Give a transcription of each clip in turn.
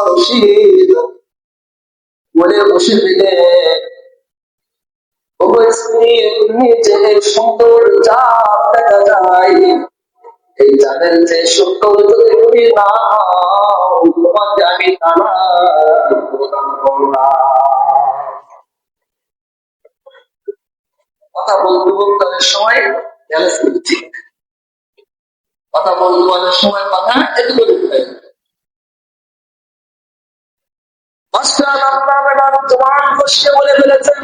রশিদ বলে বসে দিলে নিচে সুন্দর চাঁদ দেখা যায়। এই চাঁদের যে সুন্দর যদি তুমি নাও, তোমাকে আমি তারা প্রদান করলাম। কথা বলতে বলতে অনেক সময় ঠিক কথা বলতে অনেক সময় কথা একটু করে তোমার বসে বলে ফেলেছেন,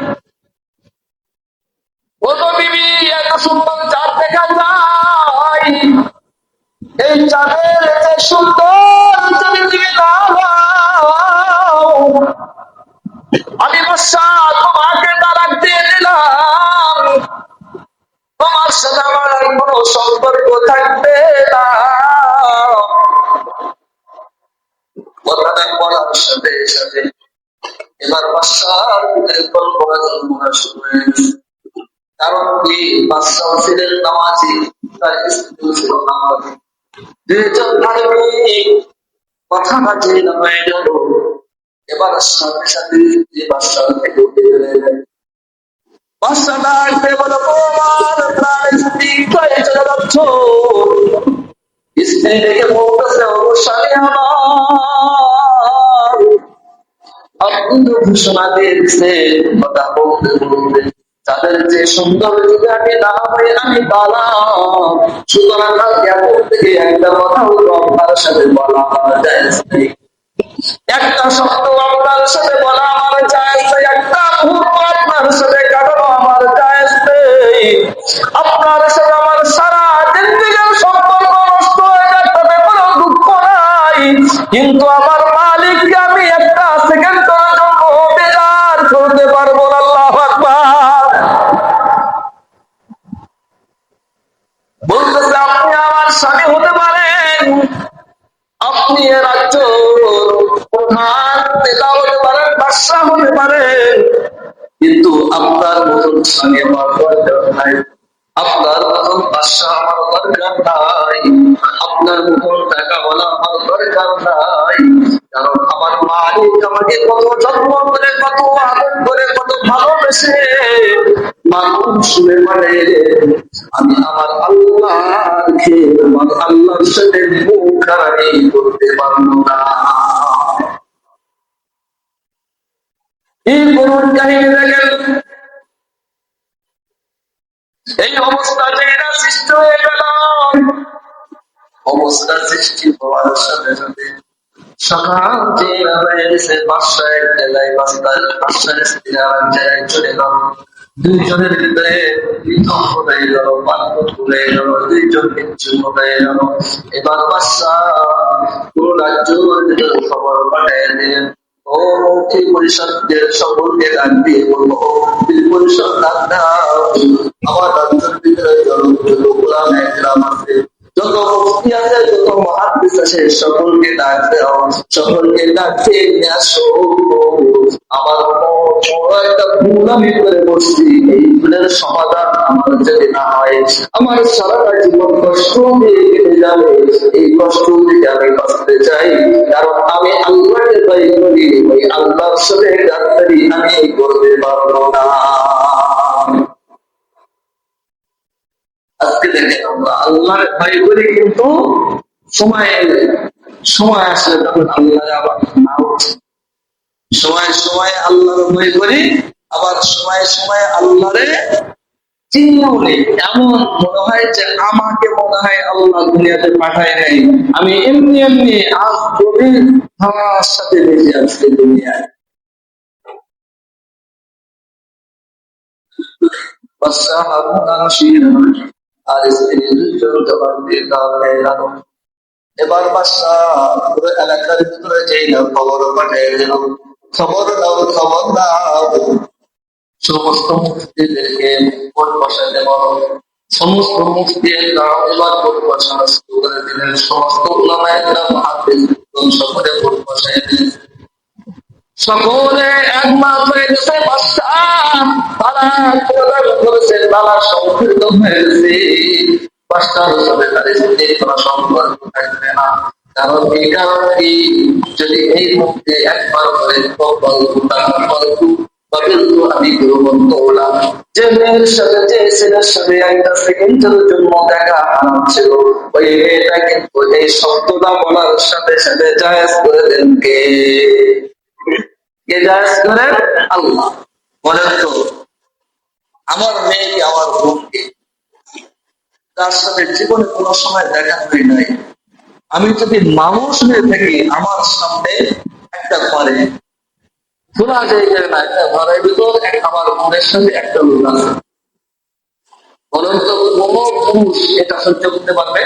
ও তো বিবি এত সুন্দর চাঁদ দেখা যায়, এই চাঁদের যে সুন্দর যদি তুমি না আমি বর্ষা তোমাকে তালাক দিয়ে দিলাম, তোমার সাথে আমার আর কোনো সম্পর্ক থাকবে না। কথাটা বলার সাথে সাথে এবার বাদশার কল্পনা জল্পনা শুরু হয়ে গেছে। কারণ কি, বাদশাহ ছিলেন নামাজি, তার স্ত্রী ছিল নামাজি, দুইজন ধার্মিক। কথাটা যে হয়ে গেল, এবার সাথে সাথে বাদশাহ থেকে উঠে চলে যায়। বাদশাহ ডাকতে বলো, তোমার প্রাণ স্ত্রী কোথায় চলে যাচ্ছ? স্ত্রী দেখে বলতেছে, অবশ্যই আমার আপনি ঘোষণা দিয়েছে কথা বলতে বলতে তাদের যে সুন্দর যদি আমি না হয়ে আমি পালাম, সুতরাং এখন থেকে একটা কথা হলো আপনার সাথে বলা আমার যায়, একটা শব্দ আপনার সাথে বলা আমার যায়, একটা মুহূর্ত আপনার সাথে কাটানো আমার যায়। আপনার সাথে আমার সারা জিন্দেগীর সম্পর্ক নষ্ট হয়ে যায়, তাতে কোনো দুঃখ নাই, কিন্তু আমার মালিককে আমি একটা সেকেন্ডের জন্য বেজার করতে পারবো না। আল্লাহু আকবার। বলতেছে, আপনি আমার স্বামী হতে পারেন, আপনি এ রাজ্য প্রধান নেতা হতে পারেন, বাদশা হতে পারেন, কিন্তু আপনার মতন স্বামী আমার দরকার নাই, আপনার মতন বাদশা আমার দরকার নাই, আপনার মতন টাকাওয়ালা আমার দরকার নাই। কারণ আমার মালিক আমাকে কত যত্ন করে, কত আদর করে, কত ভালোবেসে মানুষ শুনে মানে আমি আমার আল্লাহকে, আমার আল্লাহর সাথে মুখারানি করতে পারবো না। এই করুণ কাহিনী দেখেন, এই অবস্থা যেটা সৃষ্টি হয়ে গেল, অবস্থা সৃষ্টি হওয়ার সাথে সাথে সকাল যে হয়ে গেছে, বাসায় জেলায় বাসায় স্ত্রীরা জায়গায় চলে গেল, দুইজনের ভিতরে বিতর্ক হয়ে গেল, পার্বত হয়ে গেল, দুইজন বিচ্ছিন্ন হয়ে গেল। এবার বাদশা পুরো রাজ্যের ভিতরে খবর পাঠিয়ে দিলেন, ও মন্ত্রী পরিষদদের সকলকে ডাক দিয়ে বলবো, পরিষদ ডাক দাও, আমার রাজ্যের ভিতরে যত গোলাম একরাম আছে, যত মুফতি আছে, যত মুহাদ্দিস আছে, সকলকে ডাক দাও, সকলকে ডাকতে নিয়ে আসো। আমার একটা ভুল আমি করে বসছি, এই ভুলের সমাধান আমার যদি না হয়, আমার সারাটা জীবন কষ্ট দিয়ে কেটে যাবে। এই কষ্ট থেকে আমি বাঁচতে চাই, কারণ আমি আল্লাহকে ভয় করি, ওই আল্লাহর সাথে ডাক্তারি আমি করতে পারবো না। আজকে দেখেন, আমরা আল্লাহর ভয় করি, কিন্তু সময় আসলে তখন আল্লাহ আবার না উঠছে। সময় সময় আল্লাহর ভয় করি, আবার সময় সময় আল্লাহরে চিনিও নেই। এমন মনে হয় যে আমাকে মনে হয় আল্লাহ দুনিয়াতে পাঠায় নাই, আমি এমনি এমনি আজ গভীর ধামার সাথে বেঁচে আসছি দুনিয়ায়। বাদশা হারুন আর-রশিদ আর স্ত্রী দুইজন জবাব দিয়ে দাও হয়ে গেল। এবার বাদশা পুরো এলাকার ভিতরে যেই না খবর পাঠিয়ে দিল, খবর দাও, খবর দাও, সমস্ত মুফতিদেরকে ভোট বসাতে বলো। সমস্ত মুফতিরা এবার ভোট বসানো শুরু করে দিলেন, সমস্ত উলামায়ে মুহাদ্দিস সকলে ভোট বসাই দিলেন। সকলে একমত হয়ে গেছে, বাদশাহ তারা প্রদান করেছেন, তারা সংকীর্ণ হয়ে গেছে, বাদশার সাথে তার স্ত্রীর কোনো সম্পর্ক থাকবে না। কারণ এই কারণে যদি এই মুহূর্তে একবার করে আমি গ্রহণ করলাম, যে মেয়ের সাথে যে ছেলের সাথে একটা সেকেন্ডের জন্য দেখা হারাম ছিল, ওই মেয়েটা কিন্তু এই শব্দটা বলার সাথে সাথে জায়েজ করে দেন কে? কে জায়েজ করেন? আল্লাহ। বলেন তো, আমার মেয়েকে, আমার বোনকে, তার সাথে জীবনে কোনো সময় দেখা হয় নাই, আমি যদি মানুষ হয়ে থাকি, আমার সামনে একটা ঘরে খোলা জায়গায় না, একটা ঘরের ভিতর আমার বোনের সাথে একটা লোক আছে, বলেন তো কোন পুরুষ এটা সহ্য করতে পারবে?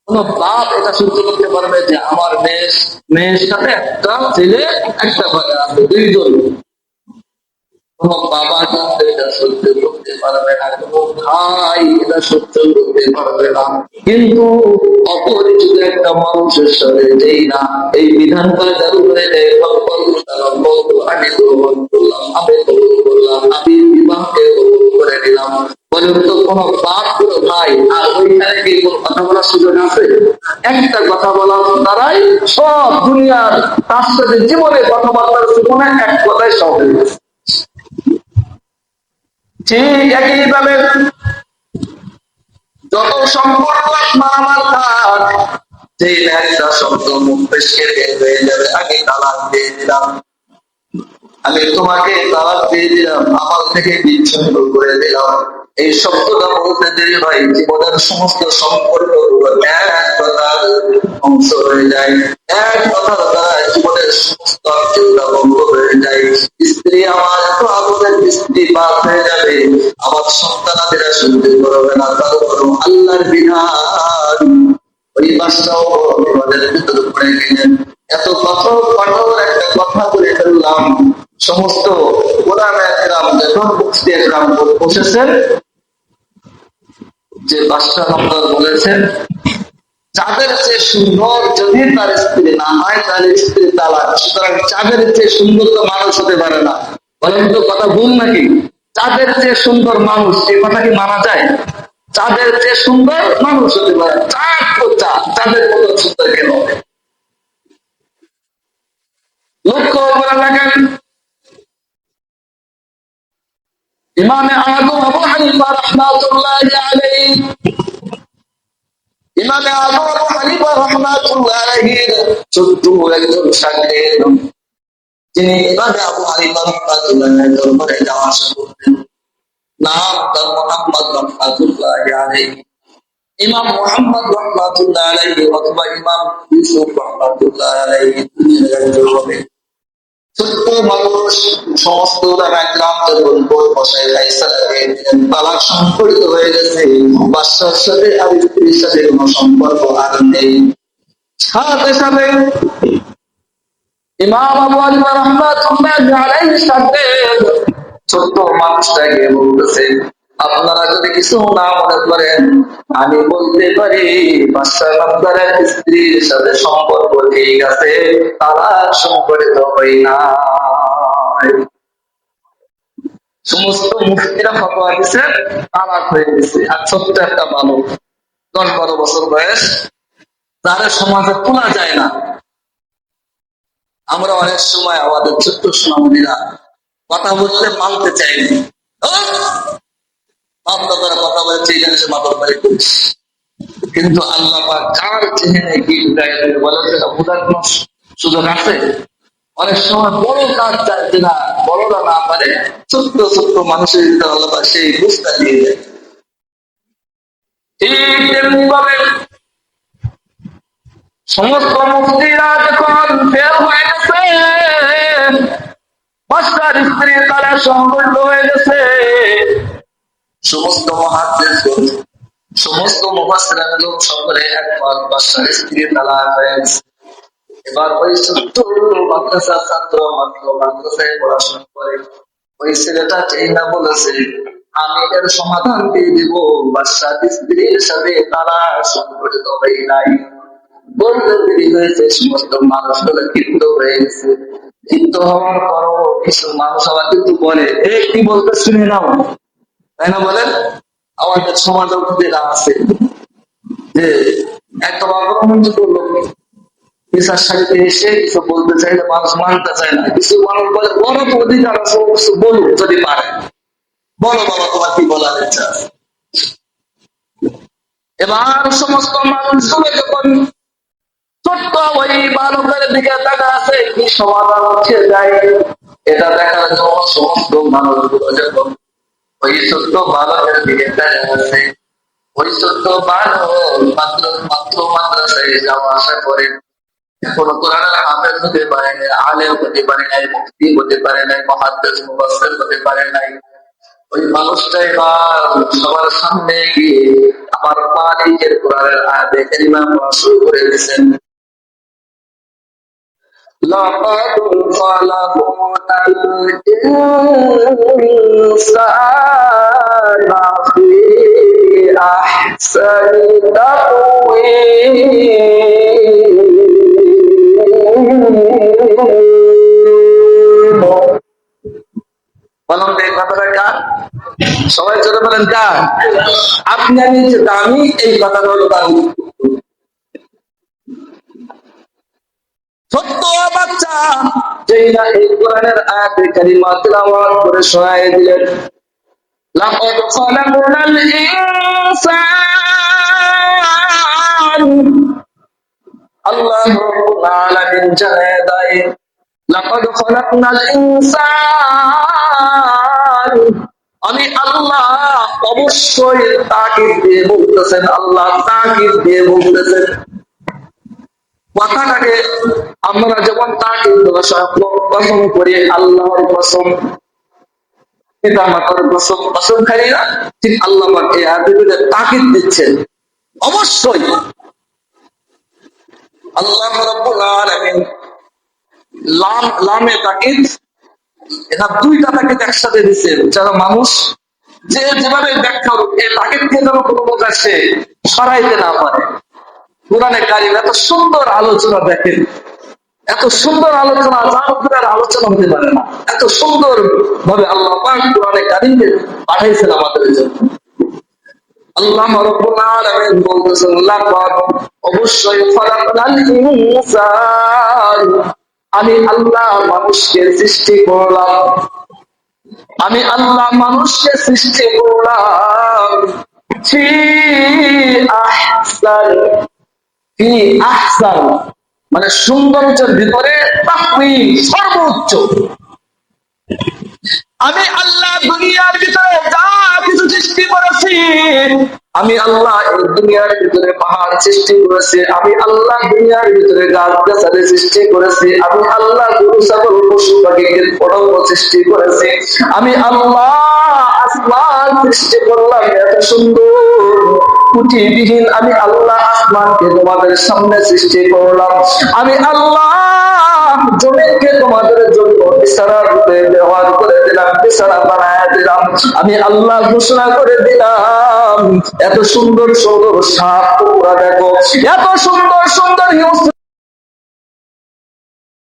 কোন বাপ এটা সহ্য করতে পারবে যে আমার মেয়ের সাথে একটা ছেলে একটা ঘরে আছে, দুইজন? কোন বাবা কিন্তু এটা সহ্য করতে পারবে না, কোন ভাই এটা সহ্য করতে পারবে না। কিন্তু অপরিচিত একটা মানুষের সাথে যেই না এই বিধানটা চালু করে দেয়, আমি গ্রহণ করলাম, আমি গ্রহণ করলাম, আমি বিবাহকে গ্রহণ করে নিলাম, বলুন তো কোন বাপ কোনো ভাই আর ওইখানে কি কোন কথা বলার সুযোগ আছে? একটা কথা বলার দ্বারাই সব দুনিয়ার তার সাথে জীবনে কথাবার্তার জীবনে এক কথায় সব হয়ে গেছে। ঠিক একইভাবে যত সম্পর্ক মারামার থাক, যে একটা শব্দ মুখ পেশকে বের হয়ে যাবে, আগে তালাক দিয়ে দিলাম, আমি তোমাকে তালাক দিয়ে দিলাম, আমার থেকে বিচ্ছিন্ন করে দিলাম, এই শব্দটা বলতে দেরি হয়, জীবনের সমস্ত সম্পর্ক এক কথার ধ্বংস হয়ে যায়, এক কথার দ্বারা জীবনের সমস্ত চিন্তা বন্ধ হয়ে যায়। স্ত্রী আমার এত আদরের স্ত্রী বাদ হয়ে যাবে, আমার সন্তানাদেরা শুনতে পারবে না, তারপর আল্লাহর বিধান ওই বাসটাও আমাদের ভিতরে পড়ে গেলেন। এত কঠোর একটা কথা বলে ফেললাম, সমস্ত ওলামায়ে কেরাম যখন মুফতি একরাম বসেছেন, যে বাদশা আপনার বলেছেন চাঁদের চেয়ে সুন্দর যদি তার স্ত্রী না হয় তাহলে স্ত্রী তালাক, সুতরাং চাঁদের চেয়ে সুন্দর তো মানুষ হতে পারে না। বলেন তো কথা ভুল নাকি? চাঁদের চেয়ে সুন্দর মানুষ, এই কথা কি মানা যায়? চাঁদের চেয়ে সুন্দর মানুষ হতে পারে, চাঁদ তো চাঁদের মতো সুন্দর কেন? লক্ষ্য করে দেখেন, ইমামে আযম আবু হানিফা রাহমাতুল্লাহি আলাইহি, ইমামে আযম আবু হানিফা রাহমাতুল্লাহি আলাইহির ছোট্ট একজন শাগির্দ, যিনি ইমামে আবু হানিফা রাহমাতুল্লাহি আলাইহির দরবারে যাওয়া আসা করতেন, নাম তার মুহাম্মদ রাহমাতুল্লাহি আলাইহি। ইমাম মুহাম্মদ রাহমাতুল্লাহি আলাইহি অথবা ইমাম ইউসুফ রাহমাতুল্লাহি আলাইহি দুজনের হবে। ছোট্ট মানুষ, সমস্ত রাখলাম যখন বোধ বসায় তালাক সংকলিত হয়ে গেছে, বাচ্চার সাথে আর স্ত্রীর সাথে কোন সম্পর্ক আর নেই। সাথে সাথে ইমাম আবু হানিফা রাহমাতুল্লাহি আলাইহির সাথে ছোট্ট মানুষটাকে বলতেছে, আপনারা যদি কিছু না মনে করেন, আমি বলতে পারি বাদশাহ আপনার স্ত্রীর সাথে সম্পর্ক ঠিক আছে, তারা সংকলিত হয় না। সমস্ত মুফতিরা ফতোয়া দিছে তালাক হয়ে গেছে। আর ছোট্ট একটা বালক 10-12 বছর বয়স, তার সমাজে তোলা যায় না। আমরা অনেক সময় আমাদের ছোট্ট সোনামণিরা কথা বলতে মানতে চাইনি, আপনারা কথা বলেছে এখানে সে মাতার বাড়ি করিস, কিন্তু আল্লাহ পাক কার চেহারে কি বলেছে বোঝার কোন সুযোগ আছে? অনেক সময় বড় কাজ চাইছে না, বড়রা না পারে, ছোট্ট ছোট্ট মানুষের ভিতরে আল্লাহ পাক সেই বুঝটা দিয়ে দেয়। ঠিক তেমনি ভাবে সমস্ত মুফতিরা যখন ফেল হয়ে গেছে, বাদশার স্ত্রী তারা সংকল্প হয়ে গেছে, সমস্ত মুহাদ্দিস সমস্ত মুফাসসিরিন সকলে একমত বাদশার স্ত্রী তালাক হয়ে গেছে। এবার ওই ছোট্ট মাদ্রাসার ছাত্র মাত্র মাদ্রাসায় পড়াশোনা করে ওই ছেলেটা এই না বলেছে, আমি এর সমাধান দিয়ে দিব, বাদশার স্ত্রীর সাথে তারা সংগঠিত হয় নাই। বলতে দেরি হয়েছে, সমস্ত মানুষগুলো ক্ষিপ্ত হয়ে গেছে। ক্ষিপ্ত হওয়ার পরও কিছু মানুষ আবার কিন্তু বলে, কি বলতে শুনে নাও, তাই না? বলেন, আমাদের সমাজের মধ্যে আছে যে একদম অগ্রমন্ত্রিত লোক পেশার সাথে এসে কিছু বলতে চাইলে মানুষ মানতে চায় না, কিছু মানুষ বলে বড় তো অধিকার আছে, কিছু বলুক যদি পারে, বলো বাবা তোমার কি বলার ইচ্ছা আছে। এবার সমস্ত মানুষগুলো যখন ছোট্ট ওই বালকের দিকে তাকা আছে কি সমাধান হচ্ছে যায়, এটা দেখার জন্য সমস্ত মানুষগুলো যখন ওই ছোট্ট বালকের দিকে তাকা আছে, ওই ছোট্ট বালক মাত্র মাত্র মাদ্রাসায় যাওয়া আসা করে, কোন কোরআনের হাফেজ হতে পারে নাই, আলেম হতে পারে নাই, মুফতি হতে পারে নাই, মুহাদ্দিস মুফাসসির হতে পারে নাই। ওই মানুষটা এবার সবার সামনে গিয়ে আমার মালিকের কোরআনের আয়াতে কারিমা পড়া শুরু করে দিয়েছেন। لقد خلقنا الإنسان في أحسن تقويم। বলুন এই কথাটা কার? সবাই জোরে বলেন কার? আপনি আমি যে দামি, এই কথাটা হলো দামি। ছোট্ট বাচ্চা যেই না এই কোরআনের আয়াতে কারিমা তেলাওয়াত করে শোনায় দিলেন, লাকাদ খালাকনাল ইনসান, আল্লাহ রাব্বুল আলামিন জানায় দেয় লাকাদ খালাকনাল ইনসান, আমি আল্লাহ অবশ্যই তাকিদ দিয়ে বলতেছেন, আল্লাহ তাকিদ দিয়ে বলতেছেন। কথাটাকে আমরা যেমন তাকিদ কসম করি, আল্লাহর কসম, পিতা মাতার কসম, কসম খাই না, ঠিক আল্লাহ পাক এই আয়াতে তাকিদ দিচ্ছেন অবশ্যই। আল্লাহ রাব্বুল আলামিন লামে তাকিদ, এটা দুইটা তাকিদ একসাথে দিচ্ছেন, যারা মানুষ যে যেভাবে ব্যাখ্যা এই তাকিদকে যেন কোনো প্রকার সে সরাইতে না পারে। কোরআনে কারিম এত সুন্দর আলোচনা, দেখেন এত সুন্দর আলোচনা, যার উপরে আর আলোচনা হতে পারে না, এত সুন্দর ভাবে আল্লাহ পাক কোরআনে কারিমকে পাঠাইছেন আমাদের জন্য। আল্লাহ রাব্বুল আলামিন বলতেছেন লাকাদ অবশ্যই খালাকনাল ইনসান, আমি আল্লাহ মানুষকে সৃষ্টি করলাম, আমি আল্লাহ মানুষকে সৃষ্টি করলাম ফি আহসান, ফি আহসান মানে সৌন্দর্যের ভিতরে তাকওয়িম সর্বোচ্চ। আমি আল্লাহ দুনিয়ার ভিতরে যা কিছু সৃষ্টি করেছি, আমি আল্লাহ এই দুনিয়ার ভিতরে পাহাড় সৃষ্টি করেছি, আমি আল্লাহ দুনিয়ার ভিতরে গাছ গাছালি সৃষ্টি করেছি, আমি আল্লাহ গরু ছাগল পশু পাখি পতঙ্গ সৃষ্টি করেছি, আমি আল্লাহ আসমান সৃষ্টি করলাম এত সুন্দর কুটিবিহীন, আমি আল্লাহ আসমানকে তোমাদের সামনে সৃষ্টি করলাম, আমি আল্লাহ জমিনকে তোমাদের জন্য বিছানা রূপে ব্যবহার করে দিলাম, বিছানা বানায় দিলাম, আমি আল্লাহ ঘোষণা করে দিলাম এত সুন্দর সুন্দর সাপ তোমরা দেখো, এত সুন্দর সুন্দর